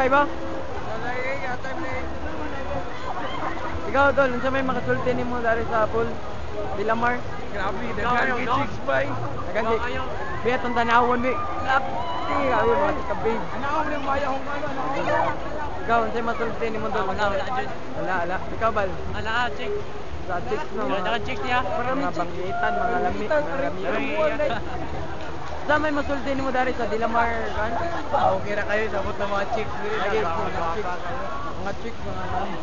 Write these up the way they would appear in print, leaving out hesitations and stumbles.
Salay ba? Ikaw tol, unsa may makasulti nimo dari sa pool? Dilamar. Grabe, dagang chicks ba eh. Nagandi. Biya tong tanawon bi. Lapti kayo mga kabig. Ano mo yung maya kung ano? Ikaw unsa may masulti nimo tol? Wala jud. Wala. Ikaw bal? Wala chick. Sa chicks no. Wala chick niya. Mga banggitan, mga lamit, mga lamit. Sa may masulti nimo dari sa Dilamar kan? Okay na kayo, sabot ng mga chicks. Lagi mga chicks, mga lamit.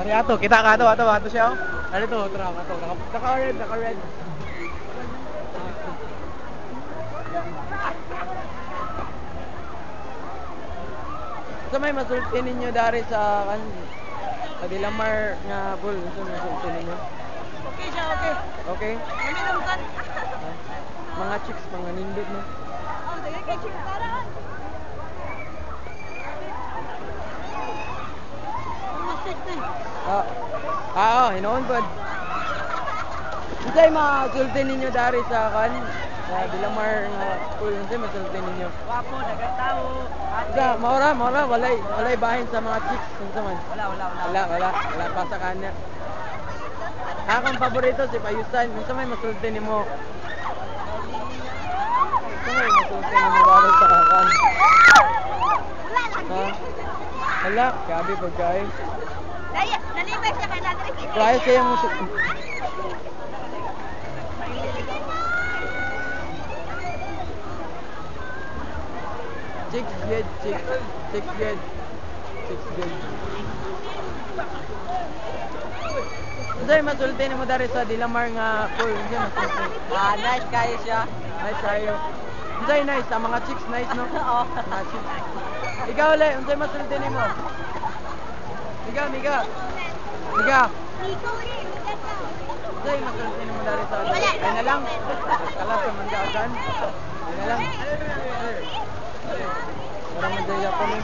Ari ato, kita ka ato siya. Ano to, tra ato. Naka-red. Sa may masulti ninyo dari sa kan sa Dilamar nga pool, sa masulti ninyo. Okay siya, okay. Okay? Minumsan. Mga chicks, mga nindot no. Oh, dagay kay chick para. Hinoon po. Unsay masulti ninyo dari sa kan sa Dilamar nga pool, unsay masulti ninyo? Wapo, dagang tao. Sa maura, walay bahin sa mga chicks, unsa man? Wala pa sa kanya. Akong paborito si Payusan, unsa may masulti nimo? Unsa may masulti nimo dari sa kan? Ha? Wala, gabi pagkain. Daya, nalibay siya kay Nadri. Kaya siya yung Six good. Unsay masulti nimo dari sa Dilamar nga pool? Unsay masulti? Nice kayo siya. Nice kayo. Unsay nice? Ang mga chicks nice no? Oo. Mga chicks. Ikaw le, unsay masulti nimo? Miga. Unsay masulti nimo dari sa ay na lang. Kala sa manggaan. Ay na lang. Para madaya ko ni.